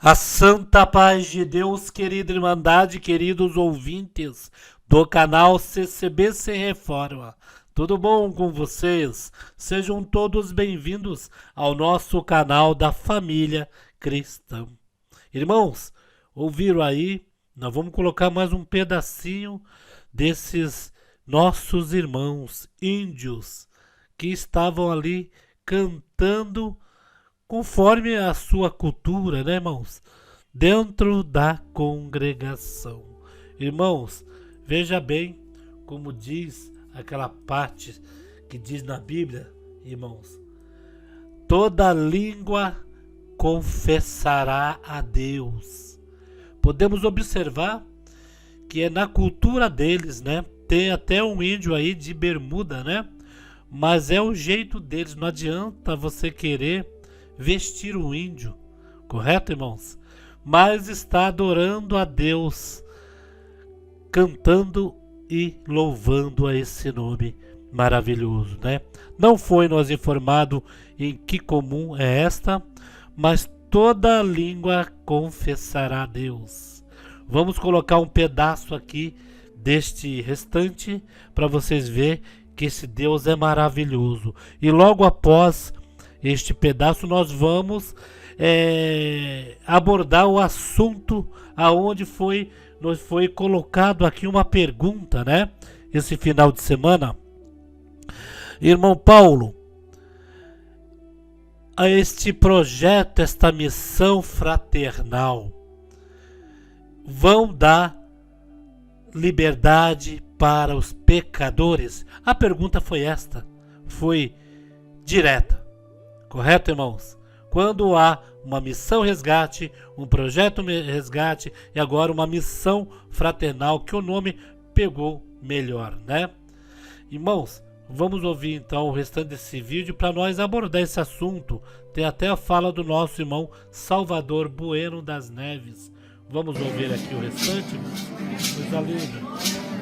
A santa paz de Deus, querida Irmandade, queridos ouvintes do canal CCB Sem Reforma. Tudo bom com vocês? Sejam todos bem-vindos ao nosso canal da família cristã. Irmãos, ouviram aí? Nós vamos colocar mais um pedacinho desses nossos irmãos índios que estavam ali cantando conforme a sua cultura, né, irmãos? Dentro da congregação. Irmãos, veja bem como diz aquela parte que diz na Bíblia, irmãos. Toda língua confessará a Deus. Podemos observar que é na cultura deles, né? Tem até um índio aí de bermuda, né? Mas é o jeito deles, não adianta você querer vestir um índio, correto, irmãos? Mas está adorando a Deus, cantando e louvando a esse nome maravilhoso, né? Não foi nos informado em que comum é esta, mas toda língua confessará a Deus. Vamos colocar um pedaço aqui deste restante para vocês verem que esse Deus é maravilhoso. E logo após este pedaço nós vamos abordar o assunto aonde nos foi colocado aqui uma pergunta, né? Esse final de semana. Irmão Paulo, a este projeto, esta missão fraternal, vão dar liberdade para os pecadores? A pergunta foi esta, foi direta. Correto, irmãos? Quando há uma missão resgate, um projeto resgate e agora uma missão fraternal, que o nome pegou melhor, né? Irmãos, vamos ouvir então o restante desse vídeo para nós abordar esse assunto. Tem até a fala do nosso irmão Salvador Bueno das Neves. Vamos ouvir aqui o restante, irmãos? Coisa linda.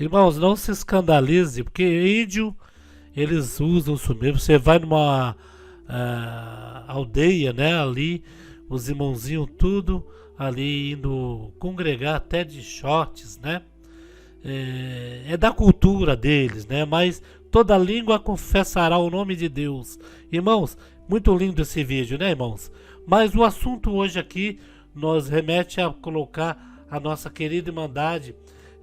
Irmãos, não se escandalize, porque índio, eles usam isso mesmo. Você vai numa aldeia, né, ali, os irmãozinhos tudo ali indo congregar até de shorts, né? É da cultura deles, né? Mas toda língua confessará o nome de Deus. Irmãos, muito lindo esse vídeo, né, irmãos? Mas o assunto hoje aqui nos remete a colocar a nossa querida Irmandade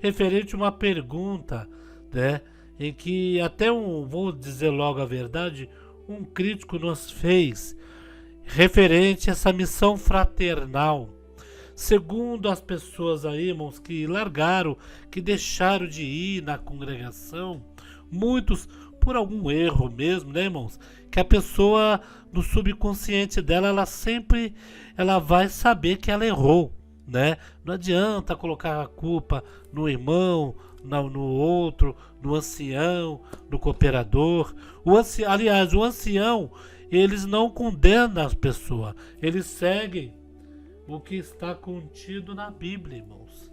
referente a uma pergunta, né, em que até vou dizer logo a verdade, um crítico nos fez referente a essa missão fraternal. Segundo as pessoas aí, irmãos, que largaram, que deixaram de ir na congregação, muitos por algum erro mesmo, né, irmãos? Que a pessoa, no subconsciente dela, ela vai saber que ela errou, né? Não adianta colocar a culpa no irmão, no outro, no ancião, no cooperador. O ancião, eles não condenam as pessoas, eles seguem o que está contido na Bíblia, irmãos.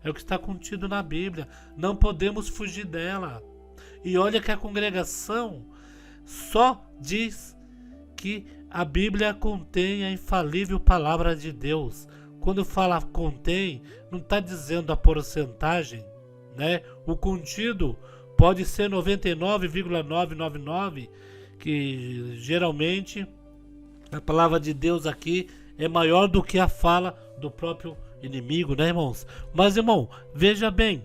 É o que está contido na Bíblia. Não podemos fugir dela. E olha que a congregação só diz que a Bíblia contém a infalível palavra de Deus. Quando fala contém, não está dizendo a porcentagem, né? O contido pode ser 99,999, que geralmente a palavra de Deus aqui é maior do que a fala do próprio inimigo, né, irmãos? Mas, irmão, veja bem,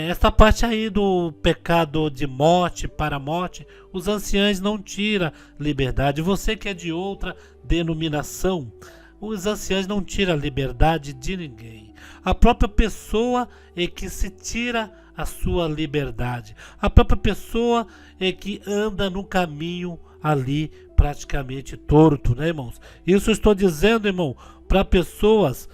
essa parte aí do pecado de morte para a morte, os anciãos não tiram liberdade. Você que é de outra denominação, os anciãos não tiram a liberdade de ninguém. A própria pessoa é que se tira a sua liberdade. A própria pessoa é que anda no caminho ali praticamente torto, né, irmãos? Isso eu estou dizendo, irmão, para pessoas,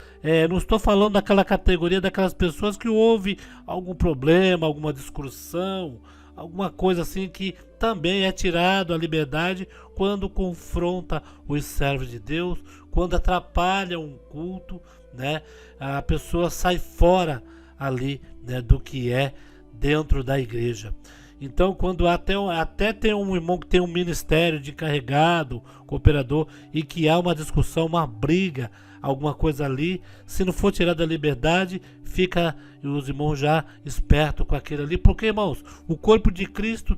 não estou falando daquela categoria daquelas pessoas que houve algum problema, alguma discussão, alguma coisa assim que também é tirado a liberdade quando confronta os servos de Deus, quando atrapalha um culto, né? A pessoa sai fora ali, né, do que é dentro da igreja. Então, quando até tem um irmão que tem um ministério de encarregado, cooperador, e que há uma discussão, uma briga, alguma coisa ali, se não for tirada a liberdade, fica os irmãos já espertos com aquilo ali. Porque, irmãos, o corpo de Cristo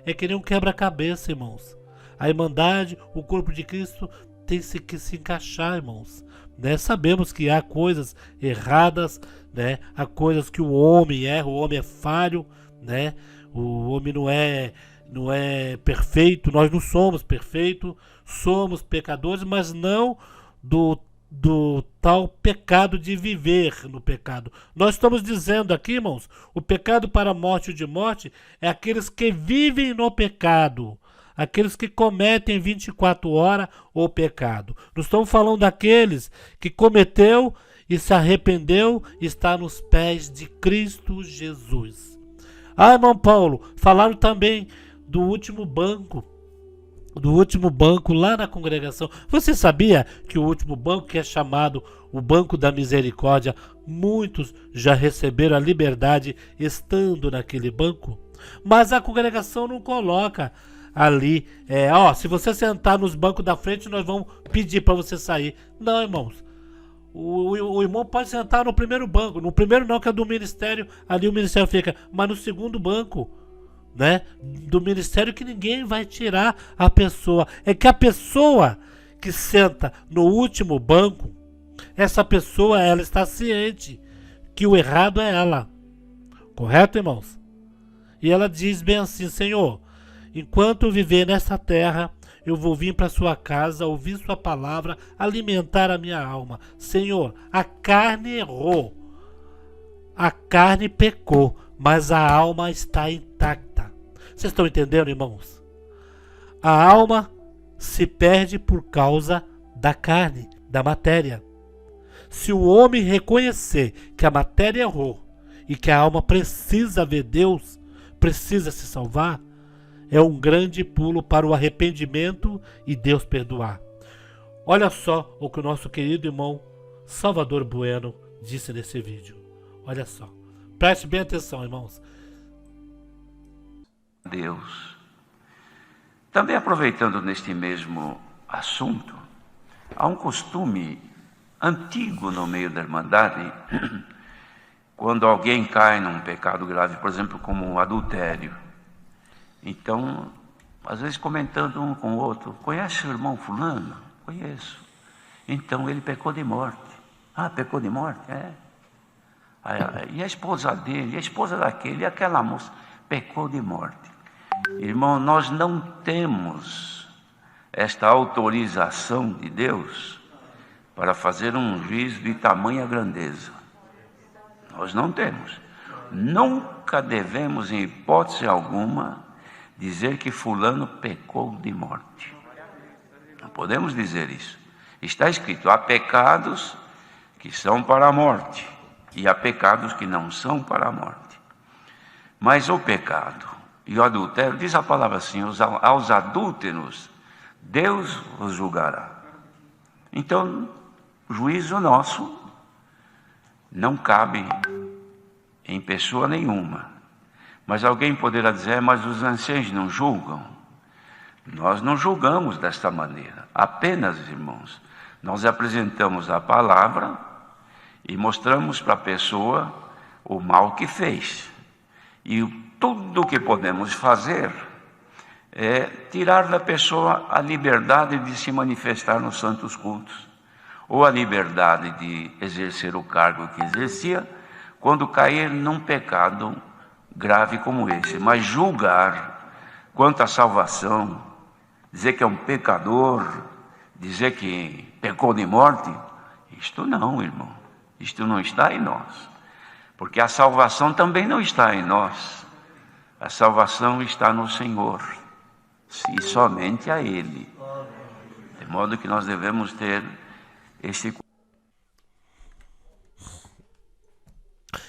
é que nem um quebra-cabeça, irmãos. A irmandade, o corpo de Cristo tem que se encaixar, irmãos. Né? Sabemos que há coisas erradas, né? Há coisas que o homem erra, o homem é falho, né? O homem não é perfeito, nós não somos perfeitos, somos pecadores, mas não do tal pecado de viver no pecado. Nós estamos dizendo aqui, irmãos, o pecado para a morte ou de morte é aqueles que vivem no pecado, aqueles que cometem 24 horas o pecado. Não estamos falando daqueles que cometeu e se arrependeu e está nos pés de Cristo Jesus. Ah, irmão Paulo, falaram também do último banco lá na congregação. Você sabia que o último banco, que é chamado o Banco da Misericórdia, muitos já receberam a liberdade estando naquele banco? Mas a congregação não coloca ali, se você sentar nos bancos da frente, nós vamos pedir para você sair. Não, irmãos. O irmão pode sentar no primeiro banco. No primeiro não, que é do ministério. Ali o ministério fica. Mas no segundo banco, né, do ministério, que ninguém vai tirar a pessoa. É que a pessoa que senta no último banco, essa pessoa, ela está ciente que o errado é ela. Correto, irmãos? E ela diz bem assim: Senhor, enquanto eu viver nessa terra, eu vou vir para sua casa, ouvir sua palavra, alimentar a minha alma. Senhor, a carne errou, a carne pecou, mas a alma está intacta. Vocês estão entendendo, irmãos? A alma se perde por causa da carne, da matéria. Se o homem reconhecer que a matéria errou e que a alma precisa ver Deus, precisa se salvar, é um grande pulo para o arrependimento e Deus perdoar. Olha só o que o nosso querido irmão Salvador Bueno disse nesse vídeo. Olha só. Preste bem atenção, irmãos. Deus. Também aproveitando neste mesmo assunto, há um costume antigo no meio da Irmandade, quando alguém cai num pecado grave, por exemplo, como o adultério. Então, às vezes comentando um com o outro: conhece o irmão fulano? Conheço. Então ele pecou de morte. Ah, pecou de morte? É. E a esposa dele, e a esposa daquele, e aquela moça, pecou de morte. Irmão, nós não temos esta autorização de Deus para fazer um juízo de tamanha grandeza. Nós não temos. Nunca devemos, em hipótese alguma, dizer que fulano pecou de morte. Não podemos dizer isso. Está escrito: há pecados que são para a morte e há pecados que não são para a morte. Mas o pecado e o adultério, diz a palavra assim: aos adúlteros Deus os julgará. Então, juízo nosso não cabe em pessoa nenhuma. Mas alguém poderá dizer, mas os anciãos não julgam? Nós não julgamos desta maneira. Apenas, irmãos, nós apresentamos a palavra e mostramos para a pessoa o mal que fez. E tudo o que podemos fazer é tirar da pessoa a liberdade de se manifestar nos santos cultos, ou a liberdade de exercer o cargo que exercia, quando cair num pecado grave como esse. Mas julgar quanto à salvação, dizer que é um pecador, dizer que pecou de morte, isto não, irmão. Isto não está em nós. Porque a salvação também não está em nós. A salvação está no Senhor. E somente a Ele. De modo que nós devemos ter esse...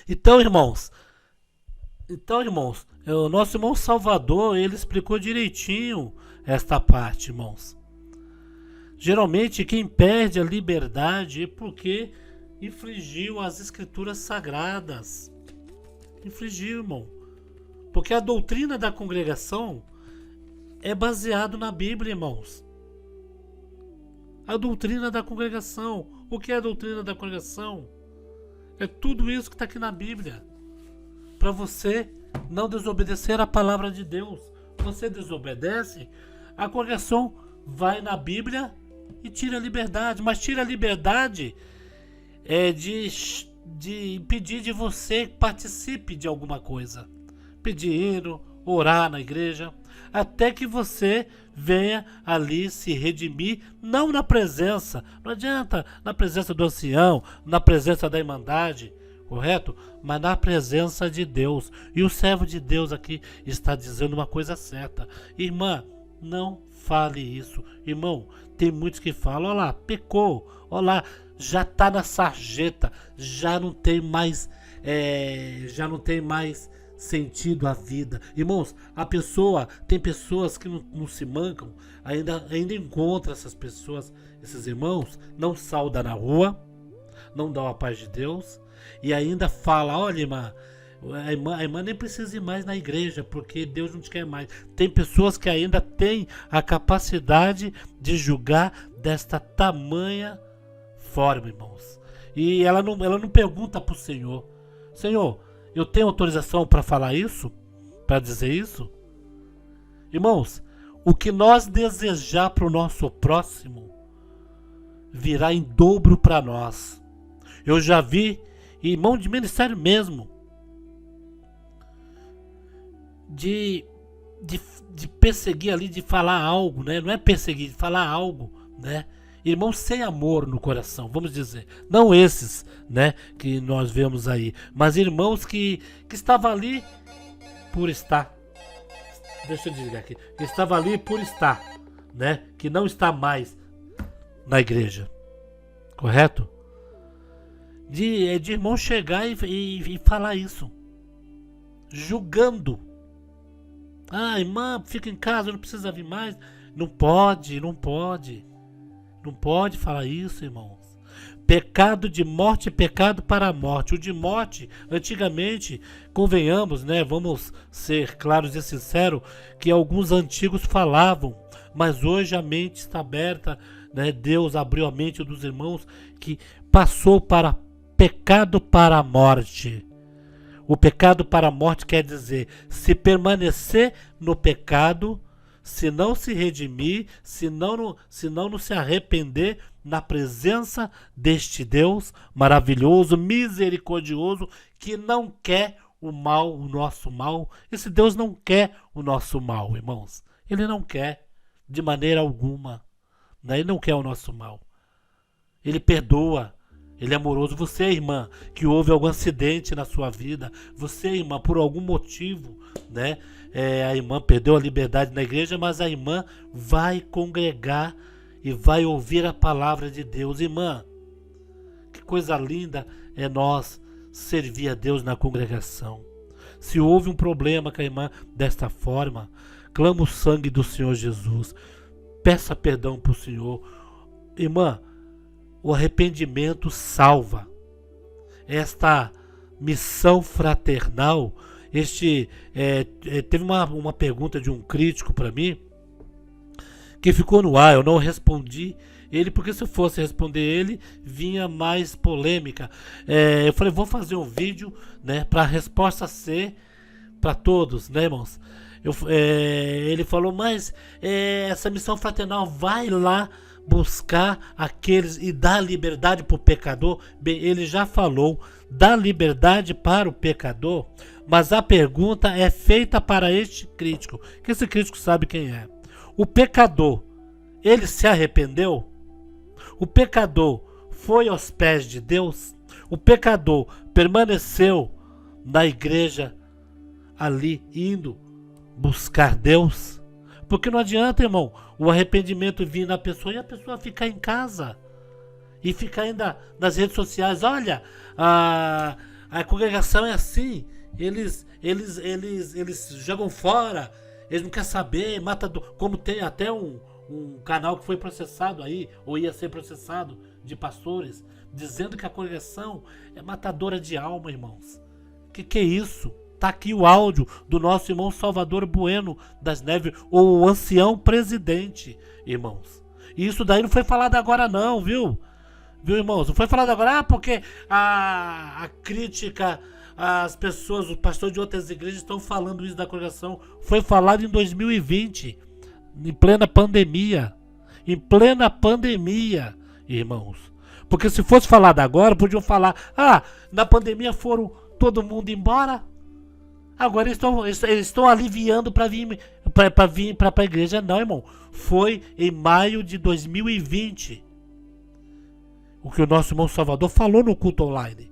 Então, irmãos, o nosso irmão Salvador, ele explicou direitinho esta parte, irmãos. Geralmente, quem perde a liberdade é porque infringiu as escrituras sagradas. Infringiu, irmão. Porque a doutrina da congregação é baseada na Bíblia, irmãos. A doutrina da congregação. O que é a doutrina da congregação? É tudo isso que está aqui na Bíblia. Para você não desobedecer a palavra de Deus. Você desobedece, a congregação vai na Bíblia e tira a liberdade. Mas tira a liberdade de impedir de você que participe de alguma coisa. Pedir, orar na igreja, até que você venha ali se redimir, não na presença, não adianta na presença do ancião, na presença da irmandade, correto? Mas na presença de Deus. E o servo de Deus aqui está dizendo uma coisa certa. Irmã, não fale isso. Irmão, tem muitos que falam, olha lá, pecou, olha lá, já está na sarjeta, já não tem mais sentido a vida. Irmãos, tem pessoas que não se mancam, ainda encontra essas pessoas, esses irmãos, não sauda na rua, não dá a paz de Deus, e ainda fala, olha irmã, a irmã nem precisa ir mais na igreja, porque Deus não te quer mais. Tem pessoas que ainda têm a capacidade de julgar desta tamanha forma, irmãos. E ela não pergunta para o Senhor, Senhor, eu tenho autorização para falar isso? Para dizer isso? Irmãos, o que nós desejar para o nosso próximo virá em dobro para nós. Eu já vi, irmão de ministério mesmo, de perseguir ali, de falar algo, né? Não é perseguir, de falar algo, né? Irmãos sem amor no coração, vamos dizer. Não esses, né, que nós vemos aí, mas irmãos que estavam ali por estar. Deixa eu desligar aqui. Que estava ali por estar, né? Que não está mais na igreja. Correto? De irmão chegar e falar isso. Julgando. Ah, irmã, fica em casa, não precisa vir mais. Não pode. Não pode falar isso, irmãos. Pecado de morte, pecado para a morte. O de morte, antigamente, convenhamos, né? Vamos ser claros e sinceros, que alguns antigos falavam, mas hoje a mente está aberta, né? Deus abriu a mente dos irmãos que passou para pecado para a morte. O pecado para a morte quer dizer, se permanecer no pecado, se não se redimir, se não se arrepender na presença deste Deus maravilhoso, misericordioso, que não quer o mal, o nosso mal. Esse Deus não quer o nosso mal, irmãos. Ele não quer de maneira alguma. Ele não quer o nosso mal. Ele perdoa. Ele é amoroso. Você, irmã, que houve algum acidente na sua vida, você, irmã, por algum motivo, né? A irmã perdeu a liberdade na igreja, mas a irmã vai congregar e vai ouvir a palavra de Deus. Irmã, que coisa linda é nós servir a Deus na congregação. Se houve um problema com a irmã desta forma, clama o sangue do Senhor Jesus. Peça perdão para o Senhor. Irmã, o arrependimento salva. Esta missão fraternal, teve uma pergunta de um crítico para mim, que ficou no ar, eu não respondi ele, porque se eu fosse responder ele, vinha mais polêmica. Eu falei, vou fazer um vídeo, né, para a resposta ser para todos, né, irmãos? Ele falou, mas essa missão fraternal vai lá buscar aqueles e dar liberdade para o pecador. Bem, ele já falou, dá liberdade para o pecador, mas a pergunta é feita para este crítico, que esse crítico sabe quem é. O pecador, ele se arrependeu? O pecador foi aos pés de Deus? O pecador permaneceu na igreja ali, indo buscar Deus? Porque não adianta, irmão, o arrependimento vir na pessoa e a pessoa ficar em casa e ficar ainda nas redes sociais. Olha, a congregação é assim, eles jogam fora, eles não querem saber, mata, como tem até um canal que foi processado aí, ou ia ser processado, de pastores, dizendo que a congregação é matadora de alma, irmãos. Que é isso? Tá aqui o áudio do nosso irmão Salvador Bueno das Neves, ou o ancião presidente, irmãos. E isso daí não foi falado agora não, viu? Viu, irmãos? Não foi falado agora, porque a crítica, as pessoas, os pastores de outras igrejas estão falando isso da congregação. Foi falado em 2020, em plena pandemia. Em plena pandemia, irmãos. Porque se fosse falado agora, podiam falar, na pandemia foram todo mundo embora. Agora eles estão aliviando para vir para a igreja. Não, irmão. Foi em maio de 2020. O que o nosso irmão Salvador falou no culto online.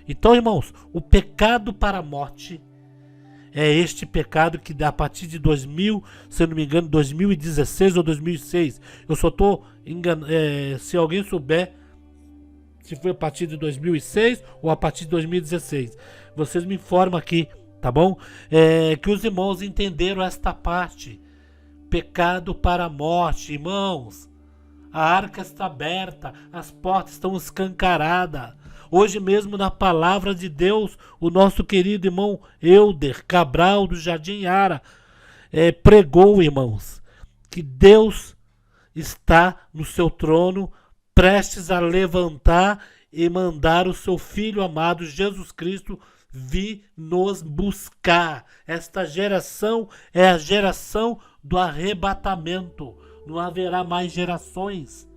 Então, irmãos, o pecado para a morte é este pecado que a partir de 2000, se eu não me engano, 2016 ou 2006. Eu só estou enganando. Se alguém souber se foi a partir de 2006 ou a partir de 2016, vocês me informam aqui, tá bom? Que os irmãos entenderam esta parte. Pecado para a morte, irmãos. A arca está aberta, as portas estão escancaradas. Hoje mesmo na palavra de Deus, o nosso querido irmão Euder Cabral do Jardim Ara pregou, irmãos, que Deus está no seu trono, prestes a levantar e mandar o seu Filho amado Jesus Cristo vir nos buscar. Esta geração é a geração do arrebatamento. Não haverá mais gerações.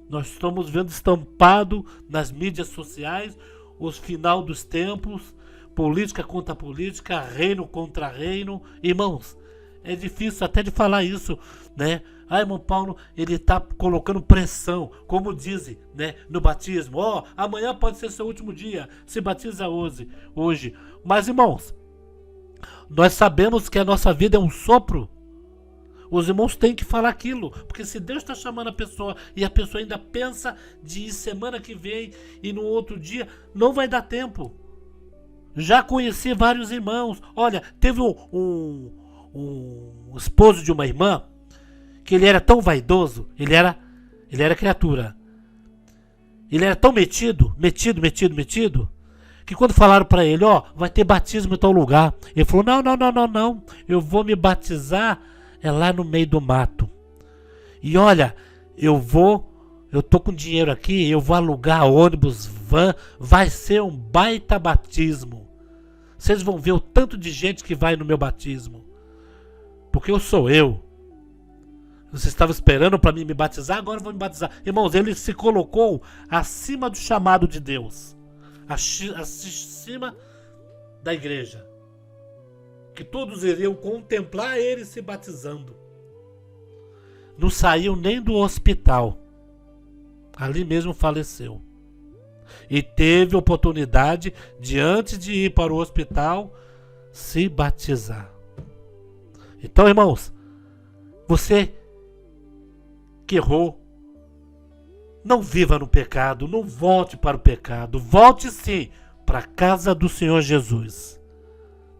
Nós estamos vendo estampado nas mídias sociais os final dos tempos, política contra política, reino contra reino. Irmãos, é difícil até de falar isso, né? Irmão Paulo, ele está colocando pressão, como dizem, né, no batismo. Amanhã pode ser seu último dia, se batiza hoje. Mas, irmãos, nós sabemos que a nossa vida é um sopro. Os irmãos têm que falar aquilo, porque se Deus está chamando a pessoa e a pessoa ainda pensa de ir semana que vem e no outro dia, não vai dar tempo. Já conheci vários irmãos. Olha, teve um esposo de uma irmã que ele era tão vaidoso, ele era criatura. Ele era tão metido, que quando falaram para ele, vai ter batismo em tal lugar, ele falou, não, eu vou me batizar lá no meio do mato. E olha, eu tô com dinheiro aqui, eu vou alugar ônibus, van, vai ser um baita batismo. Vocês vão ver o tanto de gente que vai no meu batismo. Porque eu sou eu. Você estava esperando para mim me batizar, agora eu vou me batizar. Irmãos, ele se colocou acima do chamado de Deus. Acima da igreja. Que todos iriam contemplar ele se batizando. Não saiu nem do hospital. Ali mesmo faleceu. E teve oportunidade de, antes de ir para o hospital, se batizar. Então, irmãos, você que errou, não viva no pecado, não volte para o pecado. Volte sim para a casa do Senhor Jesus.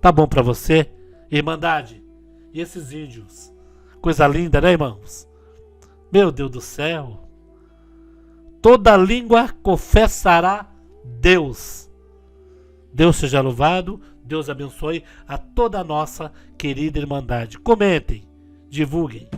Tá bom pra você? Irmandade. E esses índios? Coisa linda, né, irmãos? Meu Deus do céu. Toda língua confessará Deus. Deus seja louvado, Deus abençoe a toda a nossa querida Irmandade. Comentem, divulguem.